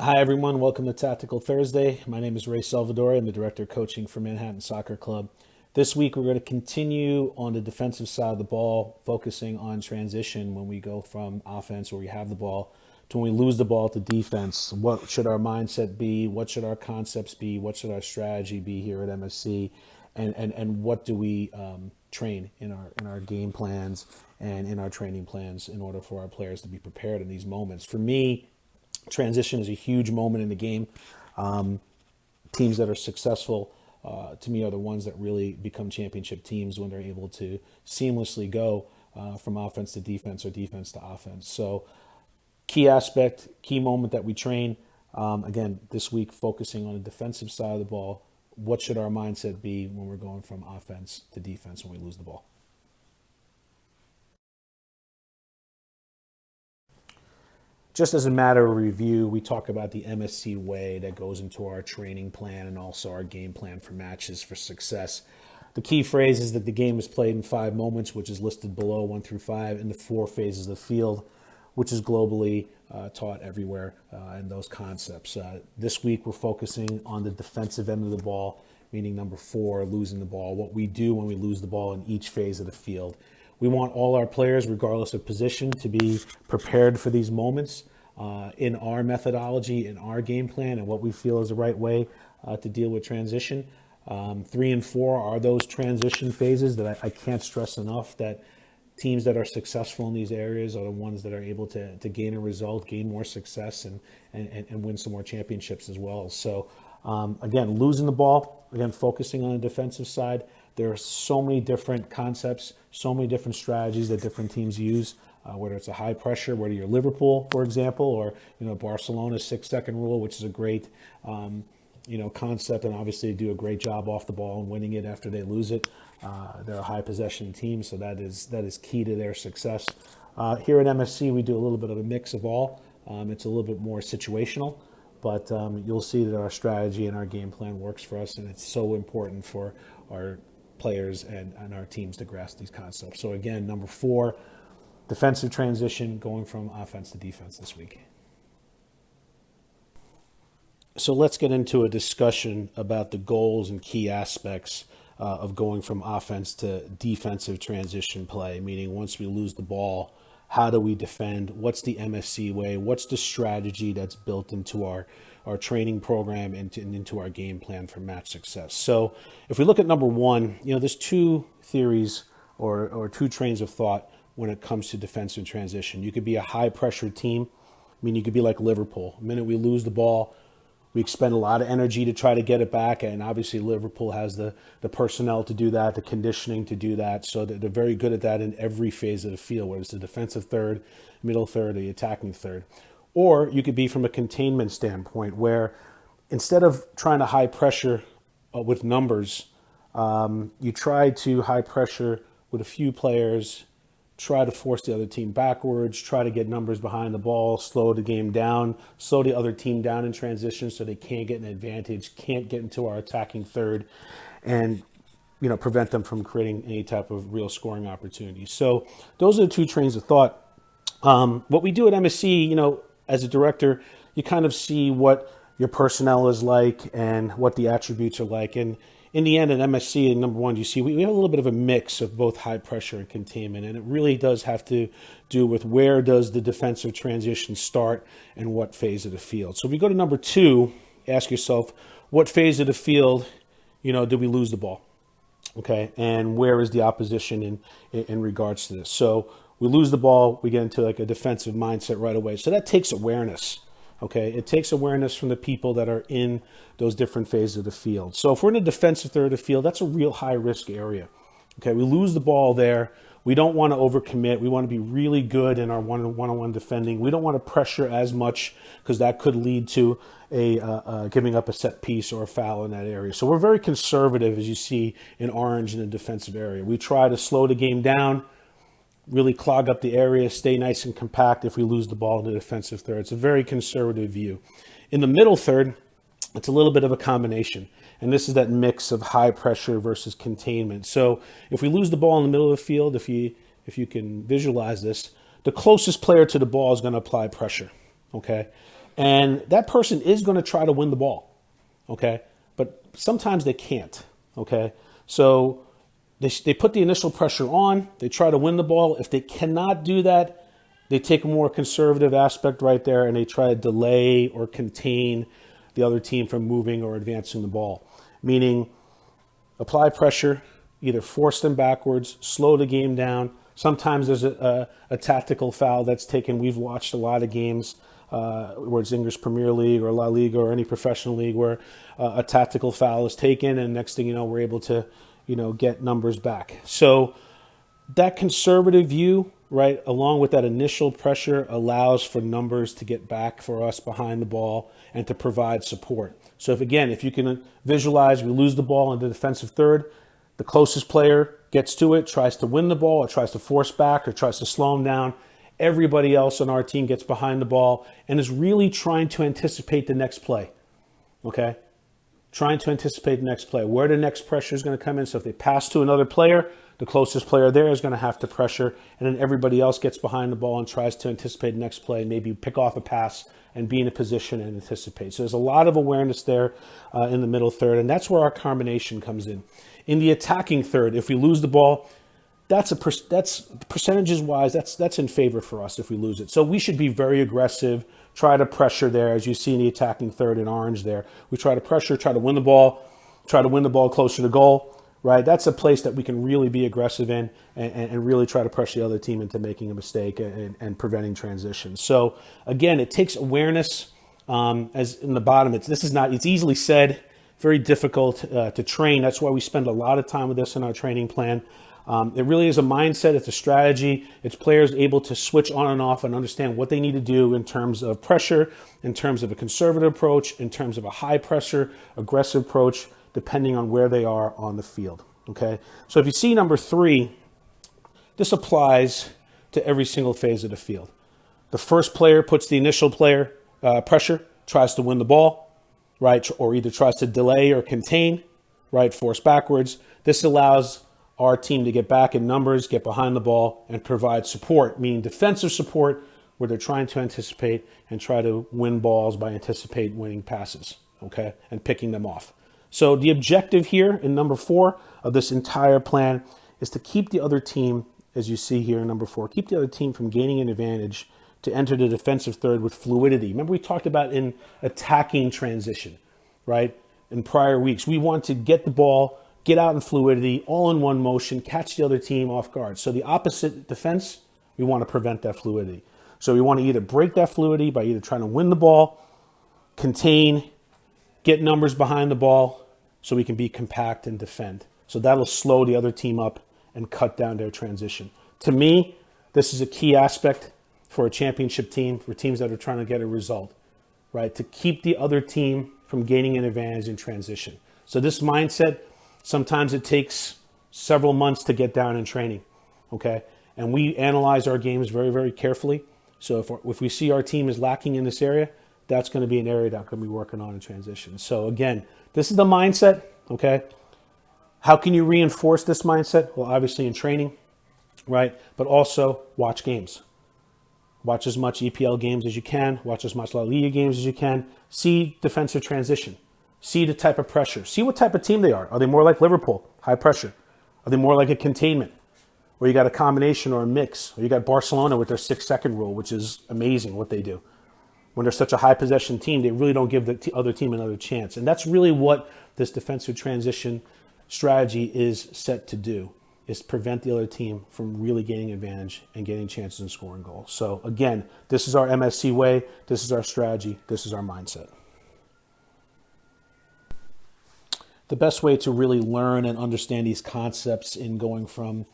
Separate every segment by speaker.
Speaker 1: Hi, everyone. Welcome to Tactical Thursday. My name is Ray Selvadurai. I'm the director of coaching for Manhattan Soccer Club. This week, we're going to continue on the defensive side of the ball, focusing on transition when we go from offense where we have the ball to when we lose the ball to defense. What should our mindset be? What should our concepts be? What should our strategy be here at MSC? And what do we train in our game plans and in our training plans in order for our players to be prepared in these moments? For me, transition is a huge moment in the game. Teams that are successful, to me, are the ones that really become championship teams when they're able to seamlessly go from offense to defense or defense to offense. So, key aspect, key moment that we train. Again, this week focusing on the defensive side of the ball. What should our mindset be when we're going from offense to defense when we lose the ball? Just as a matter of review, we talk about the MSC way that goes into our training plan and also our game plan for matches for success. The key phrase is that the game is played in 5 moments, which is listed below 1 through 5, and the 4 phases of the field, which is globally taught everywhere in those concepts. This week, we're focusing on the defensive end of the ball, meaning number 4, losing the ball, what we do when we lose the ball in each phase of the field. We want all our players, regardless of position, to be prepared for these moments in our methodology, in our game plan, and what we feel is the right way to deal with transition. 3 and 4 are those transition phases that I can't stress enough that teams that are successful in these areas are the ones that are able to gain a result, gain more success, and win some more championships as well. So, again, losing the ball, again, focusing on the defensive side. There are so many different concepts, so many different strategies that different teams use, whether it's a high pressure, whether you're Liverpool, for example, or Barcelona's 6-second rule, which is a great concept, and obviously do a great job off the ball and winning it after they lose it. They're a high possession team, so that is key to their success. Here at MSC, we do a little bit of a mix of all. It's a little bit more situational, but you'll see that our strategy and our game plan works for us, and it's so important for our players and our teams to grasp these concepts. So again, number 4, defensive transition, going from offense to defense this week. So let's get into a discussion about the goals and key aspects of going from offense to defensive transition play, meaning once we lose the ball, how do we defend? What's the MSC way? What's the strategy that's built into our training program and into our game plan for match success? So if we look at number 1, there's 2 theories or 2 trains of thought when it comes to defensive transition. You could be a high pressure team. I mean, you could be like Liverpool. The minute we lose the ball, we expend a lot of energy to try to get it back, and obviously Liverpool has the personnel to do that, the conditioning to do that, so they're very good at that in every phase of the field, whether it's the defensive third, middle third, or the attacking third. Or you could be from a containment standpoint, where instead of trying to high pressure with numbers, you try to high pressure with a few players, try to force the other team backwards, try to get numbers behind the ball, slow the game down, slow the other team down in transition so they can't get an advantage, can't get into our attacking third, and prevent them from creating any type of real scoring opportunity. So those are the 2 trains of thought. What we do at MSC, as a director, you kind of see what your personnel is like and what the attributes are like. And in the end, at MSC, number 1, you see we have a little bit of a mix of both high pressure and containment, and it really does have to do with where does the defensive transition start and what phase of the field. So if you go to number 2, ask yourself, what phase of the field, did we lose the ball? Okay, and where is the opposition in regards to this? So we lose the ball, we get into like a defensive mindset right away. So that takes awareness. Okay, it takes awareness from the people that are in those different phases of the field. So if we're in a defensive third of the field, that's a real high risk area. Okay, we lose the ball there. We don't want to overcommit. We want to be really good in our one-on-one defending. We don't want to pressure as much because that could lead to a giving up a set piece or a foul in that area. So we're very conservative, as you see in orange in the defensive area. We try to slow the game down, really clog up the area, stay nice and compact if we lose the ball in the defensive third. It's a very conservative view. In the middle third, it's a little bit of a combination. And this is that mix of high pressure versus containment. So if we lose the ball in the middle of the field, if you can visualize this, the closest player to the ball is going to apply pressure. Okay? And that person is going to try to win the ball, okay? But sometimes they can't, okay? So they put the initial pressure on, they try to win the ball. If they cannot do that, they take a more conservative aspect right there and they try to delay or contain the other team from moving or advancing the ball. Meaning apply pressure, either force them backwards, slow the game down. Sometimes there's a tactical foul that's taken. We've watched a lot of games where it's English Premier League or La Liga or any professional league where a tactical foul is taken, and next thing you know, we're able to, get numbers back. So that conservative view, right, along with that initial pressure, allows for numbers to get back for us behind the ball and to provide support. So if you can visualize, we lose the ball in the defensive third, the closest player gets to it, tries to win the ball, or tries to force back, or tries to slow him down. Everybody else on our team gets behind the ball and is really trying to anticipate the next play, okay? Trying to anticipate the next play, where the next pressure is going to come in. So if they pass to another player, the closest player there is going to have to pressure, and then everybody else gets behind the ball and tries to anticipate the next play, maybe pick off a pass and be in a position and anticipate. So there's a lot of awareness there in the middle third, and that's where our combination comes in. In the attacking third, if we lose the ball, that's percentages wise, that's in favor for us if we lose it. So we should be very aggressive, try to pressure there, as you see in the attacking third in orange there. We try to pressure, try to win the ball closer to goal, right? That's a place that we can really be aggressive in and really try to pressure the other team into making a mistake and preventing transition. So again, it takes awareness. As in the bottom, it's easily said, very difficult to train. That's why we spend a lot of time with this in our training plan. It really is a mindset. It's a strategy. It's players able to switch on and off and understand what they need to do in terms of pressure, in terms of a conservative approach, in terms of a high pressure, aggressive approach, depending on where they are on the field. Okay. So if you see number 3, this applies to every single phase of the field. The first player puts the initial player pressure, tries to win the ball, right? Or either tries to delay or contain, right? Force backwards. This allows our team to get back in numbers, get behind the ball, and provide support, meaning defensive support, where they're trying to anticipate and try to win balls by anticipate winning passes, okay, and picking them off. So the objective here in number 4 of this entire plan is to keep the other team, as you see here in number 4, keep the other team from gaining an advantage to enter the defensive third with fluidity. Remember we talked about in attacking transition, right? In prior weeks, we want to get the ball, get out in fluidity, all in one motion, catch the other team off guard. So the opposite defense, we want to prevent that fluidity. So we want to either break that fluidity by either trying to win the ball, contain, get numbers behind the ball so we can be compact and defend. So that'll slow the other team up and cut down their transition. To me, this is a key aspect for a championship team, for teams that are trying to get a result, right? To keep the other team from gaining an advantage in transition. So this mindset, sometimes it takes several months to get down in training, okay? And we analyze our games very, very carefully. So if we see our team is lacking in this area, that's going to be an area that we're going to be working on in transition. So again, this is the mindset, okay? How can you reinforce this mindset? Well, obviously in training, right? But also watch games. Watch as much EPL games as you can. Watch as much La Liga games as you can. See defensive transition. See the type of pressure. See what type of team they are. Are they more like Liverpool, high pressure? Are they more like a containment, where you got a combination or a mix? Or you got Barcelona with their 6-second rule, which is amazing what they do. When they're such a high possession team, they really don't give the other team another chance. And that's really what this defensive transition strategy is set to do, is prevent the other team from really gaining advantage and getting chances and scoring goals. So again, this is our MSC way. This is our strategy. This is our mindset. The best way to really learn and understand these concepts in going from,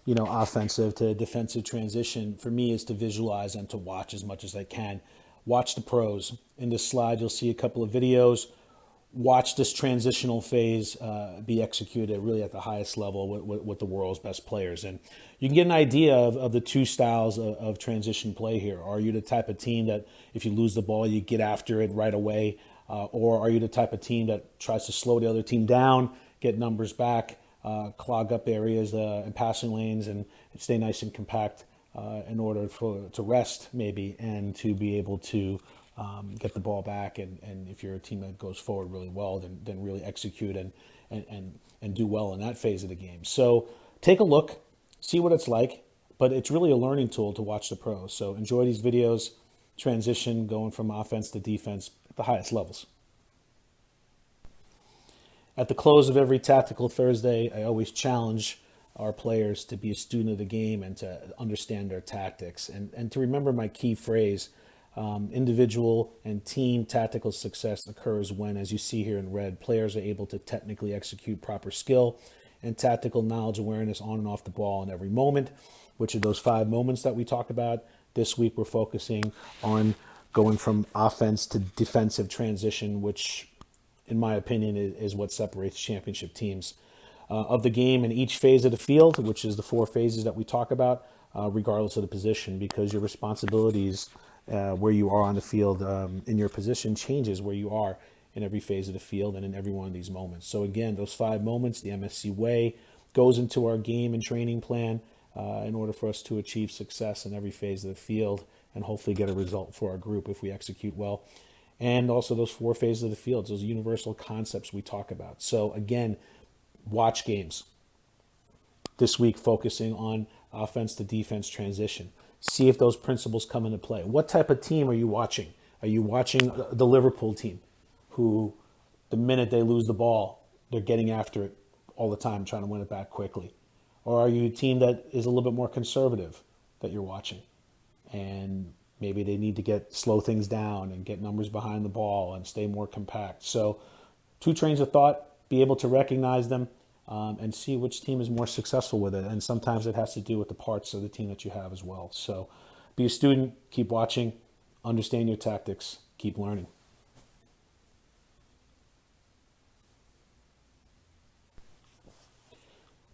Speaker 1: offensive to defensive transition for me is to visualize and to watch as much as I can. Watch the pros. In this slide, you'll see a couple of videos. Watch this transitional phase be executed really at the highest level with the world's best players. And you can get an idea of the two styles of transition play here. Are you the type of team that if you lose the ball, you get after it right away? Or are you the type of team that tries to slow the other team down, get numbers back, clog up areas and passing lanes and stay nice and compact in order to rest maybe and to be able to get the ball back, and if you're a team that goes forward really well, then really execute and do well in that phase of the game. So take a look, see what it's like, but it's really a learning tool to watch the pros. So enjoy these videos, transition going from offense to defense at the highest levels. At the close of every Tactical Thursday, I always challenge our players to be a student of the game and to understand their tactics and to remember my key phrase. Individual and team tactical success occurs when, as you see here in red, players are able to technically execute proper skill and tactical knowledge awareness on and off the ball in every moment, which are those 5 moments that we talked about. This week we're focusing on going from offense to defensive transition, which in my opinion is what separates championship teams of the game in each phase of the field, which is the 4 phases that we talk about, regardless of the position, because your responsibilities where you are on the field in your position changes where you are in every phase of the field and in every one of these moments. So again, those 5 moments, the MSC way, goes into our game and training plan in order for us to achieve success in every phase of the field and hopefully get a result for our group if we execute well. And also those 4 phases of the field, those universal concepts we talk about. So again, watch games. This week focusing on offense to defense transition. See if those principles come into play. What type of team are you watching? Are you watching the Liverpool team who the minute they lose the ball, they're getting after it all the time, trying to win it back quickly? Or are you a team that is a little bit more conservative that you're watching? And maybe they need to slow things down and get numbers behind the ball and stay more compact. So 2 trains of thought, be able to recognize them and see which team is more successful with it. And sometimes it has to do with the parts of the team that you have as well. So be a student, keep watching, understand your tactics, keep learning.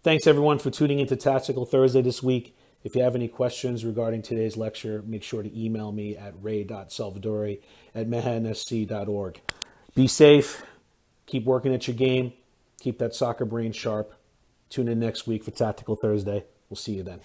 Speaker 1: Thanks everyone for tuning into Tactical Thursday this week. If you have any questions regarding today's lecture, make sure to email me at ray.selvadurai@mehansc.org. Be safe. Keep working at your game. Keep that soccer brain sharp. Tune in next week for Tactical Thursday. We'll see you then.